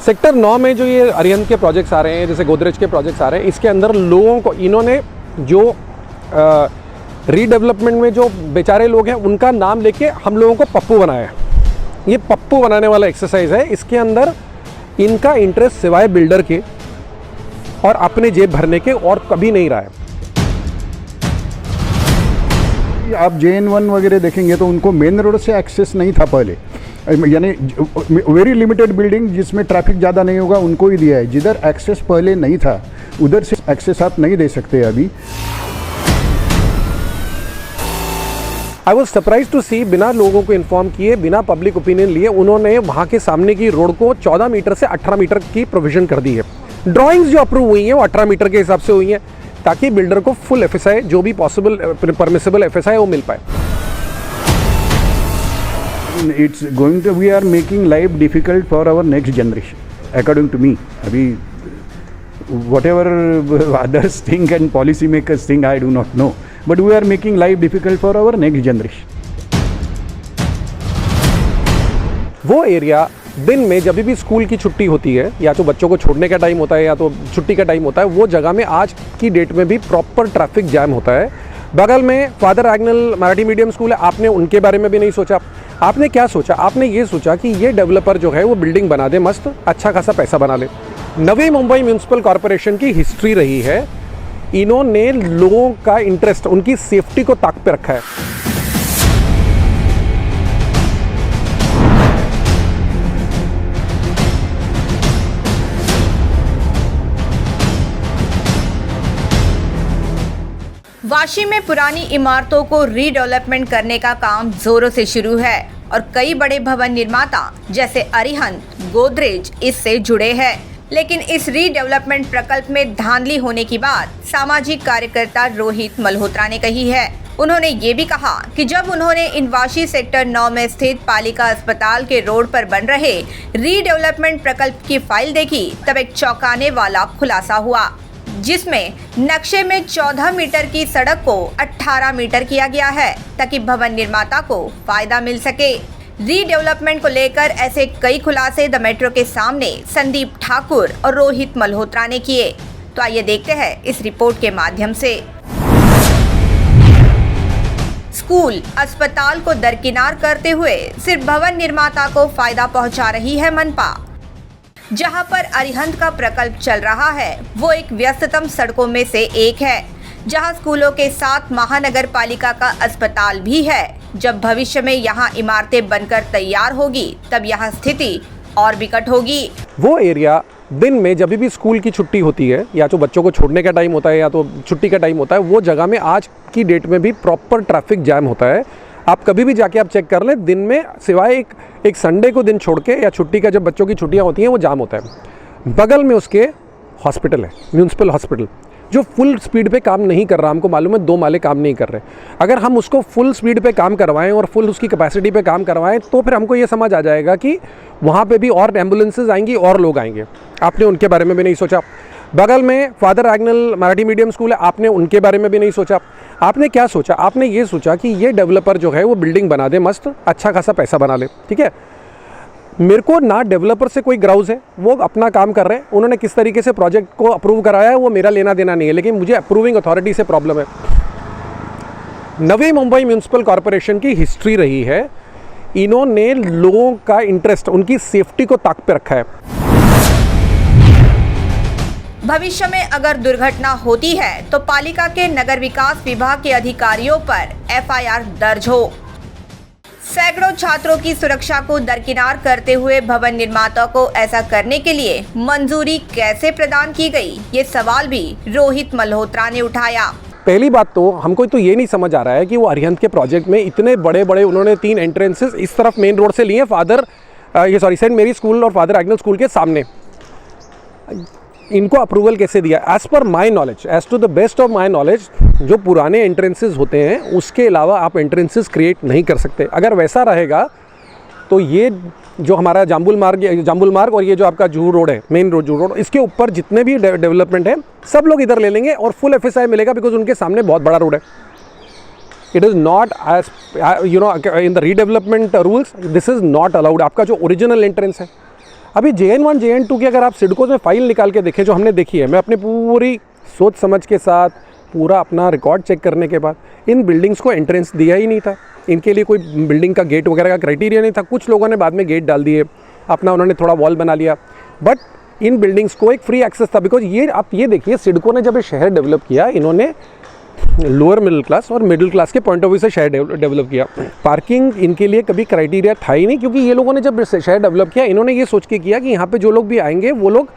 Sector 9 में जो ये अरिहंत के प्रोजेक्ट्स आ रहे हैं, जैसे गोदरेज के प्रोजेक्ट्स आ रहे हैं, इसके अंदर लोगों को इन्होंने जो रीडेवलपमेंट में जो बेचारे लोग हैं उनका नाम लेके हम लोगों को पप्पू बनाया है। ये पप्पू बनाने वाला एक्सरसाइज है। इसके अंदर इनका इंटरेस्ट सिवाय बिल्डर के और अपने जेब भरने के और कभी नहीं रहा है। आप JN1 वगैरह देखेंगे तो उनको मेन रोड से एक्सेस नहीं था पहले, यानी वेरी लिमिटेड बिल्डिंग जिसमें ट्रैफिक ज़्यादा नहीं होगा उनको ही दिया है। जिधर एक्सेस पहले नहीं था उधर से एक्सेस आप नहीं दे सकते अभी। आई वॉज सरप्राइज टू सी, बिना लोगों को इन्फॉर्म किए, बिना पब्लिक ओपिनियन लिए उन्होंने वहाँ के सामने की रोड को 14 मीटर से 18 मीटर की प्रोविजन कर दी है। ड्राइंग्स जो अप्रूव हुई हैं वो 18 मीटर के हिसाब से हुई हैं ताकि बिल्डर को फुल FSI, जो भी पॉसिबल परमिसेबल FSI वो मिल पाए। It's going to, we are making life difficult for our next generation according to me. अभी whatever others think and policy makers think, I do not know, but we are making life difficult for our next generation. वो area दिन में जब भी school की छुट्टी होती है, या तो बच्चों को छोड़ने का टाइम होता है या तो छुट्टी का टाइम होता है, वो जगह में आज की डेट में भी प्रॉपर ट्रैफिक जैम होता है। बगल में father Agnel Marathi medium school है, आपने उनके बारे में भी नहीं सोचा। आपने क्या सोचा? आपने ये सोचा कि ये डेवलपर जो है वो बिल्डिंग बना दे, मस्त अच्छा खासा पैसा बना ले। नवी मुंबई म्यूनिसिपल कॉरपोरेशन की हिस्ट्री रही है, इन्होंने लोगों का इंटरेस्ट, उनकी सेफ्टी को ताक पे रखा है। वाशी में पुरानी इमारतों को रीडेवलपमेंट करने का काम जोरों से शुरू है और कई बड़े भवन निर्माता जैसे अरिहंत, गोदरेज इससे जुड़े हैं। लेकिन इस रीडेवलपमेंट प्रकल्प में धांधली होने की बात सामाजिक कार्यकर्ता रोहित मल्होत्रा ने कही है। उन्होंने ये भी कहा कि जब उन्होंने इन वाशी सेक्टर 9 में स्थित पालिका अस्पताल के रोड पर बन रहे रीडेवलपमेंट प्रकल्प की फाइल देखी तब एक चौंकाने वाला खुलासा हुआ, जिसमें नक्शे में 14 मीटर की सड़क को 18 मीटर किया गया है ताकि भवन निर्माता को फायदा मिल सके। रीडेवलपमेंट को लेकर ऐसे कई खुलासे द मेट्रो के सामने संदीप ठाकुर और रोहित मल्होत्रा ने किए। तो आइए देखते हैं इस रिपोर्ट के माध्यम से। स्कूल, अस्पताल को दरकिनार करते हुए सिर्फ भवन निर्माता को फायदा पहुंचा रही है मनपा। जहां पर अरिहंत का प्रकल्प चल रहा है वो एक व्यस्ततम सड़कों में से एक है, जहां स्कूलों के साथ महानगर पालिका का अस्पताल भी है। जब भविष्य में यहां इमारतें बनकर तैयार होगी तब यहां स्थिति और विकट होगी। वो एरिया दिन में जब भी स्कूल की छुट्टी होती है, या तो बच्चों को छोड़ने का टाइम होता है या तो छुट्टी का टाइम होता है, वो जगह में आज की डेट में भी प्रॉपर ट्रैफिक जैम होता है। आप कभी भी जाके आप चेक कर लें, दिन में सिवाय एक संडे को दिन छोड़ के या छुट्टी का जब बच्चों की छुट्टियां होती हैं वो जाम होता है। बगल में उसके हॉस्पिटल है, म्यूनिसिपल हॉस्पिटल, जो फुल स्पीड पे काम नहीं कर रहा। हमको मालूम है 2 माले काम नहीं कर रहे। अगर हम उसको फुल स्पीड पे काम करवाएं और फुल उसकी कैपेसिटी पे काम करवाएं तो फिर हमको ये समझ आ जाएगा कि वहाँ पे भी और एम्बुलेंसेज आएंगी और लोग आएंगे। आपने उनके बारे में भी नहीं सोचा। बगल में father Agnel Marathi medium school है, आपने उनके बारे में भी नहीं सोचा। आपने क्या सोचा? आपने ये सोचा कि ये डेवलपर जो है वो बिल्डिंग बना दे, मस्त अच्छा खासा पैसा बना ले। ठीक है, मेरे को ना डेवलपर से कोई ग्राउज है, वो अपना काम कर रहे हैं। उन्होंने किस तरीके से प्रोजेक्ट को अप्रूव कराया है वो मेरा लेना देना नहीं है, लेकिन मुझे अप्रूविंग अथॉरिटी से प्रॉब्लम है। नवी मुंबई म्यूनिसिपल कॉरपोरेशन की हिस्ट्री रही है, इन्होंने लोगों का इंटरेस्ट, उनकी सेफ्टी को ताक पे रखा है। भविष्य में अगर दुर्घटना होती है तो पालिका के नगर विकास विभाग के अधिकारियों पर FIR दर्ज हो। सैकड़ों छात्रों की सुरक्षा को दरकिनार करते हुए भवन निर्माता को ऐसा करने के लिए मंजूरी कैसे प्रदान की गई, ये सवाल भी रोहित मल्होत्रा ने उठाया। पहली बात तो हमको तो ये नहीं समझ आ रहा है कि वो अरिहंत के प्रोजेक्ट में इतने बड़े बड़े उन्होंने 3 एंट्रेंसेस इस तरफ मेन रोड से लिए, सेंट मेरी स्कूल और फादर एग्नेल स्कूल के सामने। इनको अप्रूवल कैसे दिया? As per my knowledge, as to the best of my knowledge, जो पुराने एंट्रेंसेस होते हैं उसके अलावा आप एंट्रेंसेस क्रिएट नहीं कर सकते। अगर वैसा रहेगा तो ये जो हमारा जाम्बुल मार्ग और ये जो आपका जुहू रोड है, मेन रोड जुहू रोड, इसके ऊपर जितने भी डेवलपमेंट है सब लोग इधर ले लेंगे और फुल FSI मिलेगा, बिकॉज उनके सामने बहुत बड़ा रोड है। It is not as in the redevelopment rules, this is not allowed. आपका जो ओरिजिनल एंट्रेंस है, अभी JN1 JN2 की अगर आप सिडको में फाइल निकाल के देखें, जो हमने देखी है, मैं अपनी पूरी सोच समझ के साथ पूरा अपना रिकॉर्ड चेक करने के बाद, इन बिल्डिंग्स को एंट्रेंस दिया ही नहीं था। इनके लिए कोई बिल्डिंग का गेट वगैरह का क्राइटेरिया नहीं था। कुछ लोगों ने बाद में गेट डाल दिए, अपना उन्होंने थोड़ा वॉल बना लिया, बट इन बिल्डिंग्स को एक फ्री एक्सेस था। बिकॉज ये आप ये देखिए, सिडको ने जब ये शहर डेवलप किया, इन्होंने लोअर मिडिल क्लास और मिडिल क्लास के पॉइंट ऑफ व्यू से शहर डेवलप किया। पार्किंग इनके लिए कभी क्राइटेरिया था ही नहीं, क्योंकि ये लोगों ने जब शहर डेवलप किया, इन्होंने ये सोच के किया कि यहाँ पे जो लोग भी आएंगे वो लोग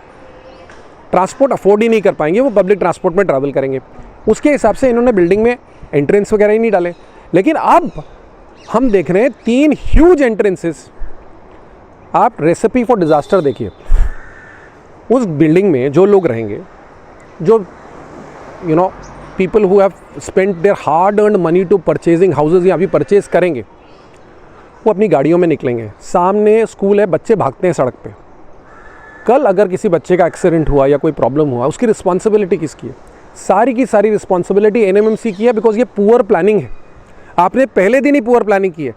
ट्रांसपोर्ट अफोर्ड ही नहीं कर पाएंगे, वो पब्लिक ट्रांसपोर्ट में ट्रैवल करेंगे। उसके हिसाब से इन्होंने बिल्डिंग में एंट्रेंस वगैरह ही नहीं डाले। लेकिन अब हम देख रहे हैं 3 ह्यूज एंट्रेंसेस। आप रेसिपी फॉर डिज़ास्टर देखिए। उस बिल्डिंग में जो लोग रहेंगे, जो people who have spent their hard earned money to purchasing houses या अभी परचेज करेंगे, वो अपनी गाड़ियों में निकलेंगे। सामने स्कूल है, बच्चे भागते हैं सड़क पे। कल अगर किसी बच्चे का एक्सीडेंट हुआ या कोई प्रॉब्लम हुआ, उसकी रिस्पॉन्सिबिलिटी किसकी है? सारी की सारी रिस्पॉन्सिबिलिटी NMMC की है, बिकॉज ये पुअर प्लानिंग है। आपने पहले दिन ही पुअर प्लानिंग की है।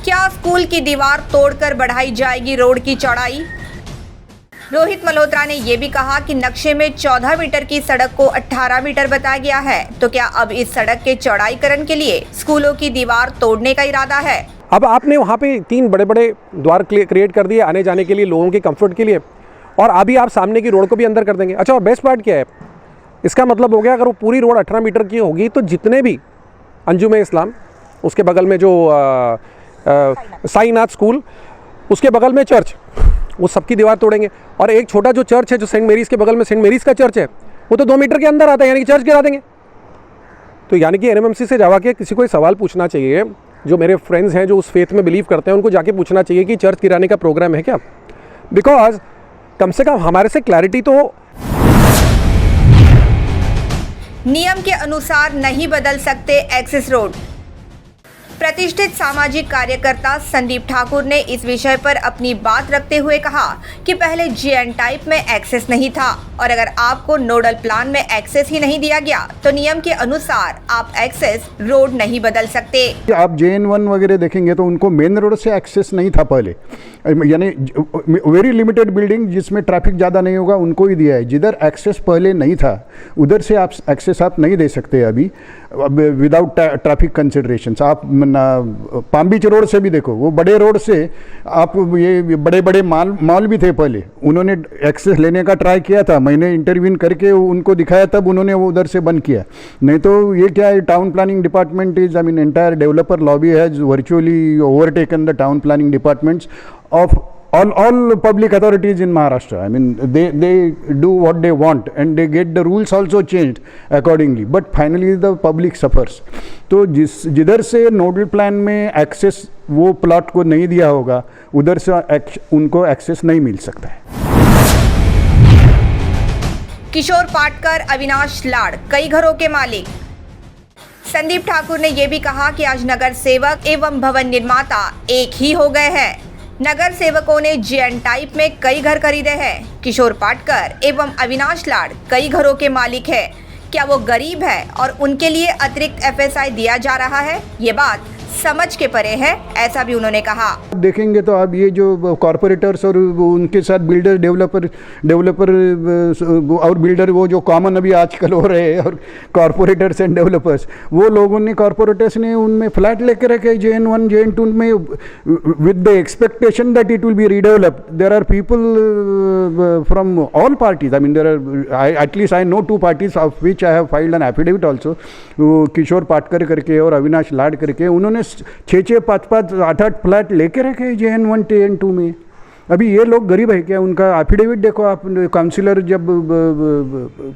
क्या स्कूल की दीवार तोड़कर बढ़ाई जाएगी रोड की चौड़ाई? रोहित मल्होत्रा ने यह भी कहा कि नक्शे में 14 मीटर की सड़क को 18 मीटर बताया गया है, तो क्या अब इस सड़क के चौड़ाईकरण के लिए स्कूलों की दीवार तोड़ने का इरादा है? अब आपने वहाँ पे 3 बड़े बड़े द्वार क्रिएट कर दिए आने जाने के लिए, लोगों के कंफर्ट के लिए, और अभी आप सामने की रोड को भी अंदर कर देंगे। अच्छा, और बेस्ट पार्ट क्या है, इसका मतलब हो गया अगर वो पूरी रोड 18 मीटर की होगी, तो जितने भी अंजुम इस्लाम, उसके बगल में जो साईनाथ स्कूल, उसके बगल में चर्च, वो सबकी दीवार तोड़ेंगे। और एक छोटा जो चर्च है, जो सेंट मेरीज़ के बगल में सेंट मेरीज़ का चर्च है, वो तो 2 मीटर के अंदर आता है, यानी कि चर्च गिरा देंगे। तो यानी कि NMMC से जावा के किसी को सवाल पूछना चाहिए, जो मेरे फ्रेंड्स हैं जो उस फेथ में बिलीव करते हैं, उनको जाके पूछना चाहिए कि चर्च गिराने का प्रोग्राम है क्या। बिकॉज कम से कम हमारे से क्लैरिटी तो हो। नियम के अनुसार नहीं बदल सकते एक्सेस रोड। प्रतिष्ठित सामाजिक कार्यकर्ता संदीप ठाकुर ने इस विषय पर अपनी बात रखते हुए कहा कि पहले JN टाइप में एक्सेस नहीं था, और अगर आपको नोडल प्लान में एक्सेस ही नहीं दिया गया, तो नियम के अनुसार आप एक्सेस रोड नहीं बदल सकते। आप JN1 वगैरह देखेंगे तो उनको मेन रोड से एक्सेस नहीं था पहले, यानी वेरी लिमिटेड बिल्डिंग जिसमें ट्रैफिक ज़्यादा नहीं होगा उनको ही दिया है। जिधर एक्सेस पहले नहीं था उधर से आप एक्सेस आप नहीं दे सकते अभी विदाउट ट्रैफिक कंसिडरेशंस। आप पाम बीच रोड से भी देखो, वो बड़े रोड से आप ये बड़े बड़े मॉल भी थे पहले, उन्होंने एक्सेस लेने का ट्राई किया था, मैंने इंटरव्यून करके उनको दिखाया, तब उन्होंने वो उधर से बंद किया। नहीं तो ये क्या है, town planning department is entire developer lobby has virtually overtaken the town planning departments of all public authorities in Maharashtra. I mean, they do what they want and they get the rules also changed accordingly. But finally the public suffers. तो जिधर से nodal plan में access वो plot को नहीं दिया होगा, उधर से उनको एक्सेस नहीं मिल सकता है। किशोर पाटकर, अविनाश लाड़ कई घरों के मालिक। संदीप ठाकुर ने यह भी कहा कि आज नगर सेवक एवं भवन निर्माता एक ही हो गए हैं। नगर सेवकों ने JN टाइप में कई घर खरीदे हैं। किशोर पाटकर एवं अविनाश लाड़ कई घरों के मालिक हैं। क्या वो गरीब है और उनके लिए अतिरिक्त FSI दिया जा रहा है? ये बात समझ के परे है, ऐसा भी उन्होंने कहा। देखेंगे तो अब ये जो कॉरपोरेटर्स और उनके साथ बिल्डर डेवलपर और बिल्डर वो जो कॉमन अभी आजकल हो रहे हैं, और कॉरपोरेटर्स एंड डेवलपर्स, वो लोगों ने कॉरपोरेटर्स ने उनमें फ्लैट लेके रखे JN1 JN2 में with the expectation that it will be redeveloped. There are people from all parties, I mean there are at least I know 2 parties of which I have filed an affidavit also, Kishore Patkar करके और अविनाश लाड करके, उन्होंने 6-6, 5-5, 8-8 flat लेके रखे JN1 JN2 में। अभी ये लोग गरीब है क्या? उनका एफिडेविट देखो आप, काउंसिलर जब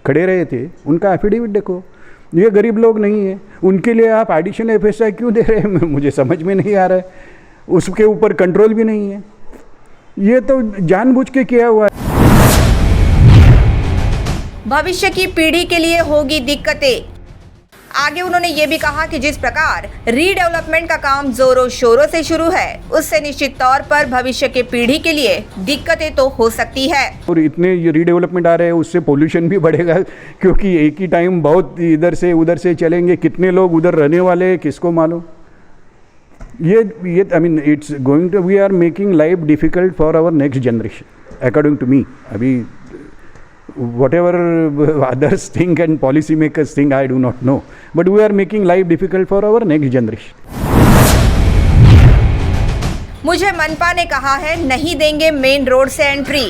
खड़े रहे थे उनका एफिडेविट देखो। ये गरीब लोग नहीं है, उनके लिए आप एडिशनल FSI क्यों दे रहे हैं? मुझे समझ में नहीं आ रहा है। उसके ऊपर कंट्रोल भी नहीं है, ये तो जानबूझ के किया हुआ है। भविष्य की पीढ़ी के लिए होगी दिक्कतें। आगे उन्होंने ये भी कहा कि जिस प्रकार रीडेवलपमेंट का काम जोरों शोरों से शुरू है, उससे निश्चित तौर पर भविष्य के पीढ़ी के लिए दिक्कतें तो हो सकती है। और इतने रीडेवलपमेंट आ रहे हैं, उससे पोल्यूशन भी बढ़ेगा, क्योंकि एक ही टाइम बहुत इधर से उधर से चलेंगे। कितने लोग उधर रहने वाले हैं किसको मालूम। ये I mean it's going to, we are making life difficult for our next generation, according to me. अभी whatever others think and policy makers think, I do not know, but we are making life difficult for our next generation. मुझे मनपा ने कहा है नहीं देंगे main road से entry.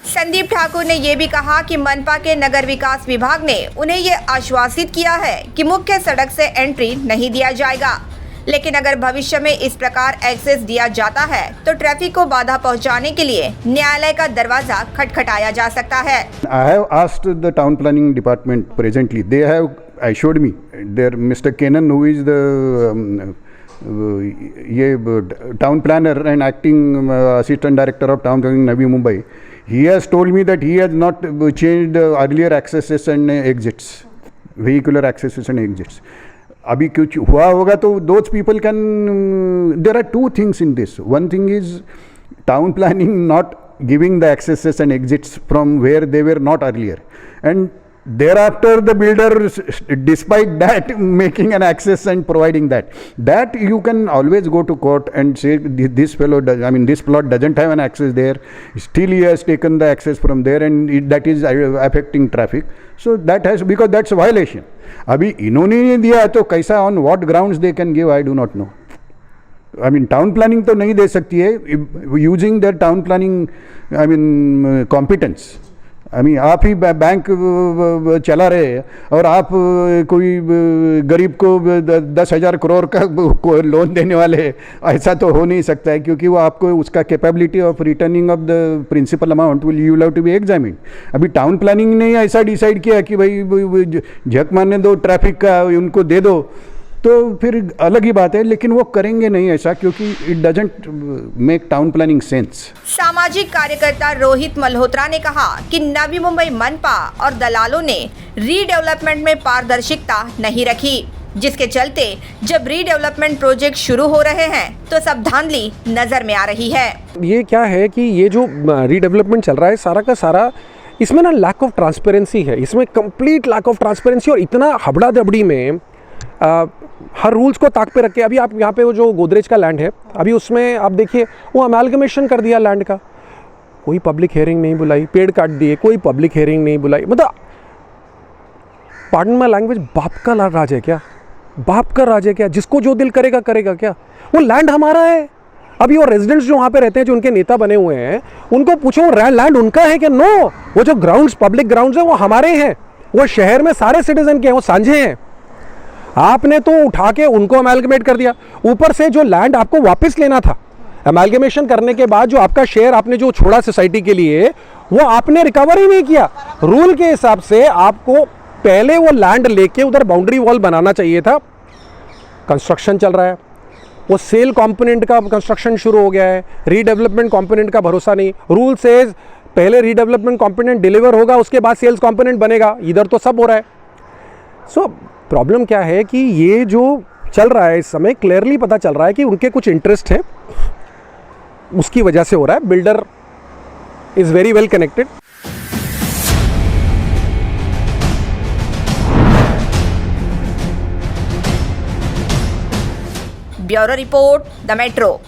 Sandeep Thakur ने ये भी कहा कि मनपा के नगर विकास विभाग ने उन्हें ये आश्वासित किया है कि मुख्य सड़क से एंट्री नहीं दिया जाएगा, लेकिन अगर भविष्य में इस प्रकार एक्सेस दिया जाता है तो ट्रैफिक को बाधा पहुंचाने के लिए न्यायालय का दरवाजा खटखटाया जा सकता है। I have asked the town planning department presently. They have assured me, their Mr. Kenan, who is the town planner and acting assistant director of town planning Navi Mumbai, he has told me that he has not changed the earlier accesses and exits, vehicular accesses and exits. अभी कुछ हुआ होगा तो those people can, there are two things in this. One thing is town planning not giving the accesses and exits from where they were not earlier, and thereafter the builder, despite that, making an access and providing that you can always go to court and say this fellow does, I mean this plot doesn't have an access there, still he has taken the access from there, and that is affecting traffic. So that has, because that's a violation. अभी इन्होंने नहीं दिया तो कैसा, on what grounds they can give, I do not know. I mean town planning तो नहीं दे सकती है using their town planning, I mean competence. I mean आप ही बैंक चला रहे हैं और आप कोई गरीब को 10,000 करोड़ का लोन देने वाले, ऐसा तो हो नहीं सकता है, क्योंकि वो आपको उसका capability of returning of the principal amount will you have to be examined. अभी टाउन प्लानिंग ने ऐसा डिसाइड किया कि भाई झक मारने दो ट्रैफिक का, उनको दे दो, तो फिर अलग ही बात है, लेकिन वो करेंगे नहीं ऐसा, क्योंकि it doesn't make town planning sense. सामाजिक कार्यकर्ता रोहित मल्होत्रा ने कहा कि नवी मुंबई मनपा और दलालों ने रीडेवलपमेंट में पारदर्शिता नहीं रखी, जिसके चलते जब रीडेवलपमेंट प्रोजेक्ट शुरू हो रहे हैं तो सब धांधली नजर में आ रही है. ये क्या है कि ये जो रीडेवलपमेंट चल रहा है सारा का सारा, इसमें ना लैक ऑफ ट्रांसपेरेंसी है, इसमें कंप्लीट लैक ऑफ ट्रांसपेरेंसी, और इतना हबड़ा दबड़ी में हर रूल्स को ताक पे रख के. अभी आप यहाँ पे वो जो गोदरेज का लैंड है, अभी उसमें आप देखिए वो अमेलगमेशन कर दिया लैंड का, कोई पब्लिक हियरिंग नहीं बुलाई, पेड़ काट दिए, कोई पब्लिक हियरिंग नहीं बुलाई. मतलब पार्डन माय लैंग्वेज, बाप का राज है क्या? बाप का राज है क्या? जिसको जो दिल करेगा करेगा क्या? वो लैंड हमारा है. अभी वो रेजिडेंट्स जो वहाँ पे रहते हैं, जो उनके नेता बने हुए हैं, उनको पूछो लैंड उनका है क्या? नो, वो जो ग्राउंड्स, पब्लिक ग्राउंड्स हैं वो हमारे हैं, वो शहर में सारे सिटीजन के हैं, वो साझे हैं. आपने तो उठा के उनको अमेलगमेट कर दिया. ऊपर से जो लैंड आपको वापस लेना था अमेलगमेशन करने के बाद, जो आपका शेयर आपने जो छोड़ा सोसाइटी के लिए, वो आपने रिकवर ही नहीं किया. रूल के हिसाब से आपको पहले वो लैंड लेके उधर बाउंड्री वॉल बनाना चाहिए था. कंस्ट्रक्शन चल रहा है, वो सेल कंपोनेंट का कंस्ट्रक्शन शुरू हो गया है, रीडेवलपमेंट कंपोनेंट का भरोसा नहीं. रूल से पहले रीडेवलपमेंट कंपोनेंट डिलीवर होगा, उसके बाद सेल्स कंपोनेंट बनेगा. इधर तो सब हो रहा है. सो प्रॉब्लम क्या है कि ये जो चल रहा है इस समय, क्लियरली पता चल रहा है कि उनके कुछ इंटरेस्ट है, उसकी वजह से हो रहा है. Builder is very well connected. Bureau report, the metro.